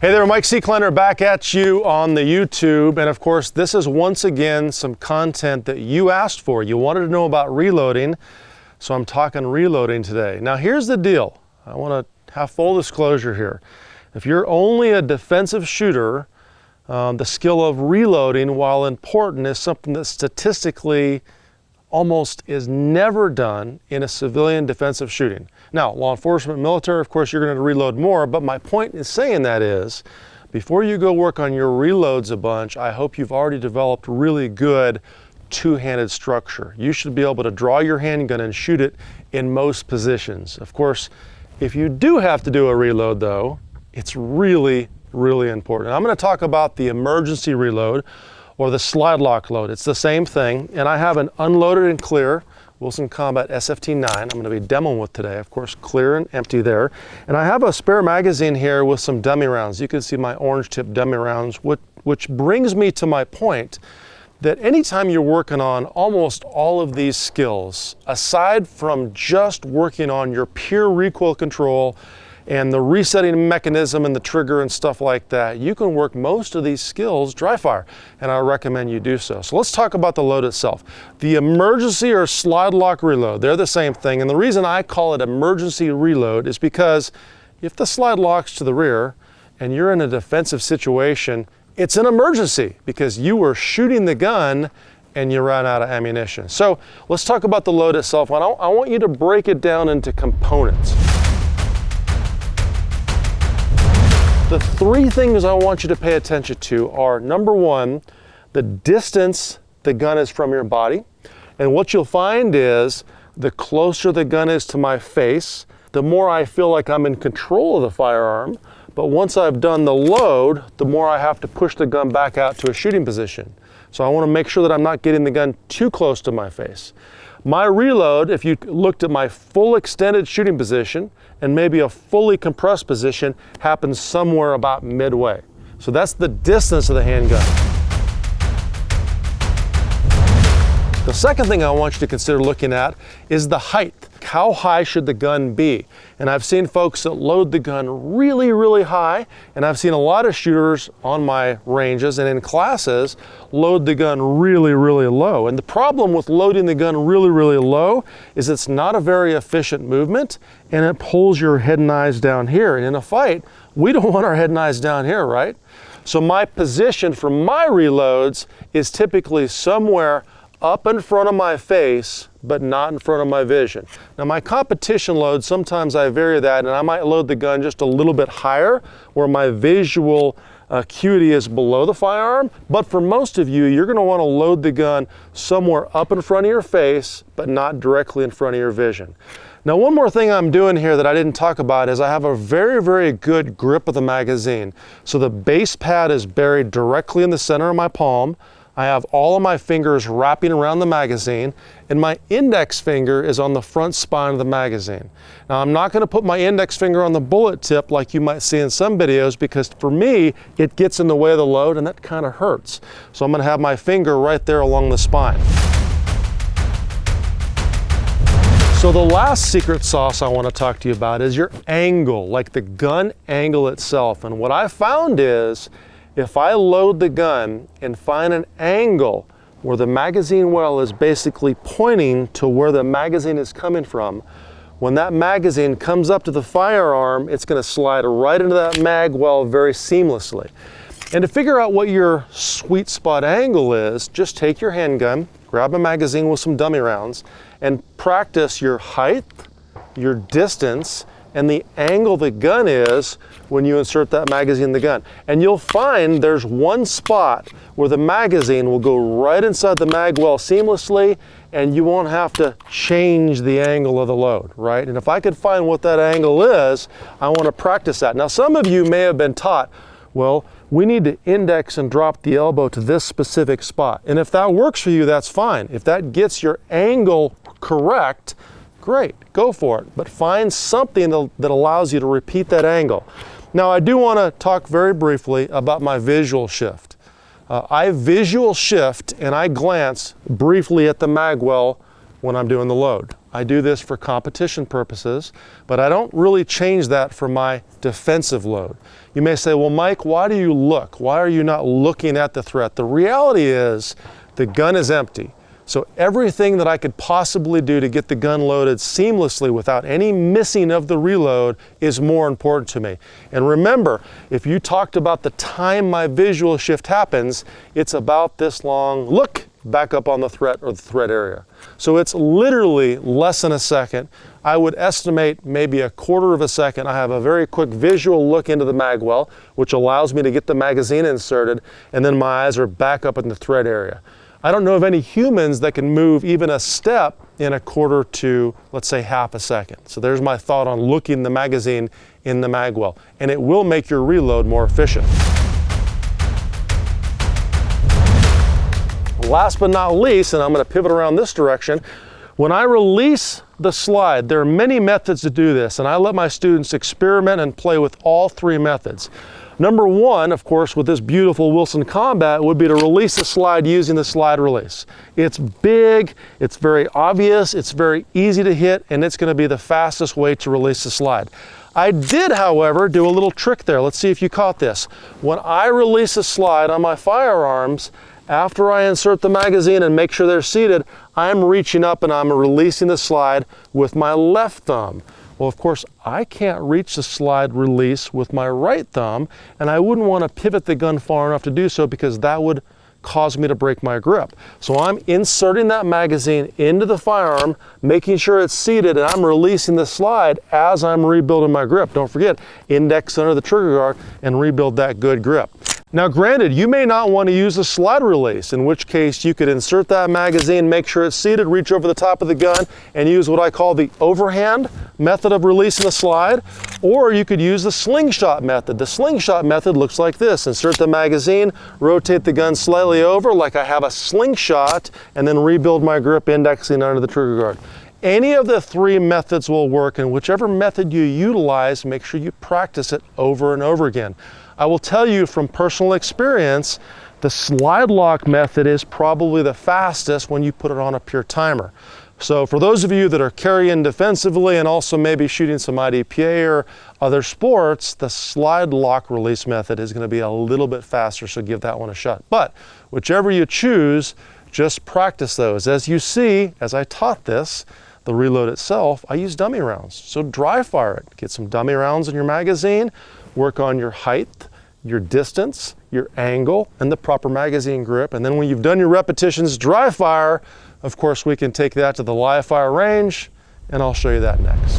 Hey there, Mike Seeklander back at you on the YouTube, and of course this is once again some content that you asked for. You wanted to know about reloading, so I'm talking reloading today. Now here's the deal. I want to have full disclosure here. If you're only a defensive shooter, the skill of reloading, while important, is something that statistically almost is never done in a civilian defensive shooting. Now, law enforcement, military, of course, you're going to reload more, but my point in saying that is, before you go work on your reloads a bunch, I hope you've already developed really good two-handed structure. You should be able to draw your handgun and shoot it in most positions. Of course, if you do have to do a reload though, it's really, really important. I'm going to talk about the emergency reload or the slide lock load. It's the same thing, and I have an unloaded and clear Wilson Combat SFT9 I'm going to be demoing with today. Of course, clear and empty there. And I have a spare magazine here with some dummy rounds. You can see my orange tip dummy rounds, which brings me to my point that anytime you're working on almost all of these skills, aside from just working on your pure recoil control and the resetting mechanism and the trigger and stuff like that, you can work most of these skills dry fire, and I recommend you do so. So let's talk about the load itself. The emergency or slide lock reload, they're the same thing, and the reason I call it emergency reload is because if the slide locks to the rear and you're in a defensive situation, it's an emergency because you were shooting the gun and you ran out of ammunition. So let's talk about the load itself. I want you to break it down into components. The three things I want you to pay attention to are, number one, the distance the gun is from your body. And what you'll find is the closer the gun is to my face, the more I feel like I'm in control of the firearm. But once I've done the load, the more I have to push the gun back out to a shooting position. So I want to make sure that I'm not getting the gun too close to my face. My reload, if you looked at my full extended shooting position and maybe a fully compressed position, happens somewhere about midway. So that's the distance of the handgun. The second thing I want you to consider looking at is the height. How high should the gun be? And I've seen folks that load the gun really, really high, and I've seen a lot of shooters on my ranges and in classes load the gun really, really low. And the problem with loading the gun really, really low is it's not a very efficient movement, and it pulls your head and eyes down here. And in a fight, we don't want our head and eyes down here, right? So my position for my reloads is typically somewhere up in front of my face, but not in front of my vision. Now my competition load, sometimes I vary that, and I might load the gun just a little bit higher where my visual acuity is below the firearm. But for most of you, you're going to want to load the gun somewhere up in front of your face, but not directly in front of your vision. Now one more thing I'm doing here that I didn't talk about is I have a very, very good grip of the magazine. So the base pad is buried directly in the center of my palm. I have all of my fingers wrapping around the magazine, and my index finger is on the front spine of the magazine. Now I'm not going to put my index finger on the bullet tip like you might see in some videos, because for me it gets in the way of the load and that kind of hurts. So I'm going to have my finger right there along the spine. So the last secret sauce I want to talk to you about is your angle, like the gun angle itself. And what I found is, if I load the gun and find an angle where the magazine well is basically pointing to where the magazine is coming from, when that magazine comes up to the firearm, it's going to slide right into that mag well very seamlessly. And to figure out what your sweet spot angle is, just take your handgun, grab a magazine with some dummy rounds, and practice your height, your distance, and the angle the gun is when you insert that magazine in the gun. And you'll find there's one spot where the magazine will go right inside the mag well seamlessly, and you won't have to change the angle of the load, right? And if I could find what that angle is, I want to practice that. Now some of you may have been taught, well, we need to index and drop the elbow to this specific spot. And if that works for you, that's fine. If that gets your angle correct, great, go for it. But find something that allows you to repeat that angle. Now I do want to talk very briefly about my visual shift. I visual shift and I glance briefly at the mag well when I'm doing the load. I do this for competition purposes, but I don't really change that for my defensive load. You may say, well, Mike, why do you look? Why are you not looking at the threat? The reality is the gun is empty. So everything that I could possibly do to get the gun loaded seamlessly without any missing of the reload is more important to me. And remember, if you talked about the time my visual shift happens, it's about this long look back up on the threat or the threat area. So it's literally less than a second. I would estimate maybe a quarter of a second. I have a very quick visual look into the mag well, which allows me to get the magazine inserted, and then my eyes are back up in the threat area. I don't know of any humans that can move even a step in a quarter to, let's say, half a second. So there's my thought on looking the magazine in the mag well, and it will make your reload more efficient. Last but not least, and I'm going to pivot around this direction, when I release the slide, there are many methods to do this, and I let my students experiment and play with all three methods. Number one, of course, with this beautiful Wilson Combat would be to release the slide using the slide release. It's big, it's very obvious, it's very easy to hit, and it's going to be the fastest way to release the slide. I did, however, do a little trick there. Let's see if you caught this. When I release the slide on my firearms, after I insert the magazine and make sure they're seated, I'm reaching up and I'm releasing the slide with my left thumb. Well, of course, I can't reach the slide release with my right thumb, and I wouldn't want to pivot the gun far enough to do so because that would cause me to break my grip. So I'm inserting that magazine into the firearm, making sure it's seated, and I'm releasing the slide as I'm rebuilding my grip. Don't forget, index under the trigger guard and rebuild that good grip. Now granted, you may not want to use a slide release, in which case you could insert that magazine, make sure it's seated, reach over the top of the gun, and use what I call the overhand method of releasing the slide, or you could use the slingshot method. The slingshot method looks like this. Insert the magazine, rotate the gun slightly over like I have a slingshot, and then rebuild my grip indexing under the trigger guard. Any of the three methods will work, and whichever method you utilize, make sure you practice it over and over again. I will tell you from personal experience, the slide lock method is probably the fastest when you put it on a pure timer. So for those of you that are carrying defensively and also maybe shooting some IDPA or other sports, the slide lock release method is going to be a little bit faster, so give that one a shot. But whichever you choose, just practice those. As you see, as I taught this, the reload itself, I use dummy rounds. So dry fire it. Get some dummy rounds in your magazine, work on your height, your distance, your angle, and the proper magazine grip. And then when you've done your repetitions, dry fire. Of course, we can take that to the live fire range, and I'll show you that next.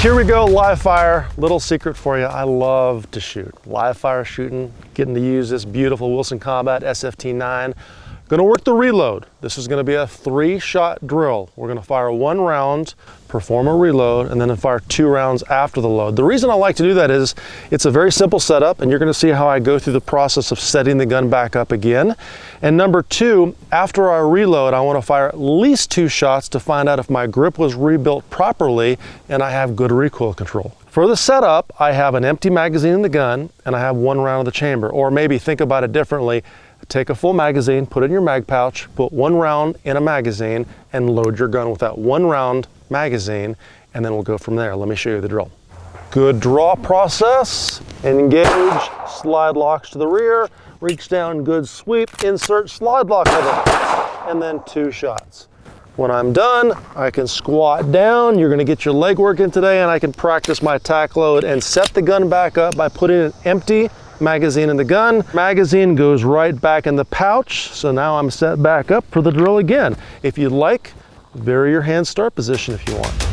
Here we go, live fire. Little secret for you, I love to shoot. Live fire shooting, getting to use this beautiful Wilson Combat SFT9. Gonna work the reload. This is gonna be a 3-shot drill. We're gonna fire 1 round, perform a reload, and then fire 2 rounds after the load. The reason I like to do that is it's a very simple setup, and you're gonna see how I go through the process of setting the gun back up again. And number 2, after I reload, I wanna fire at least 2 shots to find out if my grip was rebuilt properly and I have good recoil control. For the setup, I have an empty magazine in the gun, and I have 1 round of the chamber. Or maybe think about it differently. Take a full magazine, put it in your mag pouch, put 1 round in a magazine, and load your gun with that 1 round magazine, and then we'll go from there. Let me show you the drill. Good draw process, engage, slide locks to the rear, reach down, good sweep, insert slide lock with it, and then 2 shots. When I'm done, I can squat down. You're gonna get your leg working today, and I can practice my tack load and set the gun back up by putting an empty magazine in the gun. Magazine goes right back in the pouch, so now I'm set back up for the drill again. If you'd like, vary your hand start position if you want.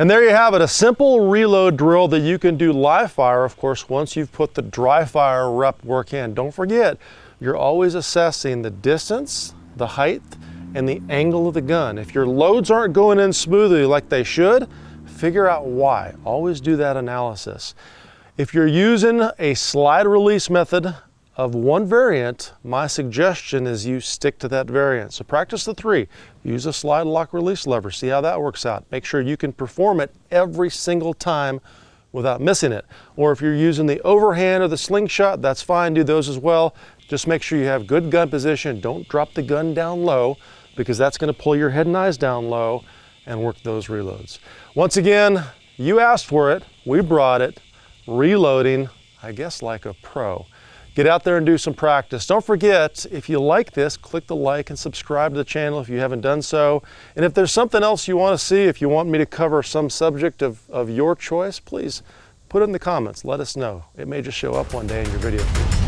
And there you have it, a simple reload drill that you can do live fire, of course, once you've put the dry fire rep work in. Don't forget, you're always assessing the distance, the height, and the angle of the gun. If your loads aren't going in smoothly like they should, figure out why. Always do that analysis. If you're using a slide release method of one variant, my suggestion is you stick to that variant. So practice the 3. Use a slide lock release lever. See how that works out. Make sure you can perform it every single time without missing it. Or if you're using the overhand or the slingshot, that's fine. Do those as well. Just make sure you have good gun position. Don't drop the gun down low, because that's going to pull your head and eyes down low and work those reloads. Once again, you asked for it. We brought it. Reloading, I guess, like a pro. Get out there and do some practice. Don't forget, if you like this, click the like and subscribe to the channel if you haven't done so. And if there's something else you want to see, if you want me to cover some subject of your choice, please put it in the comments. Let us know. It may just show up one day in your video feed.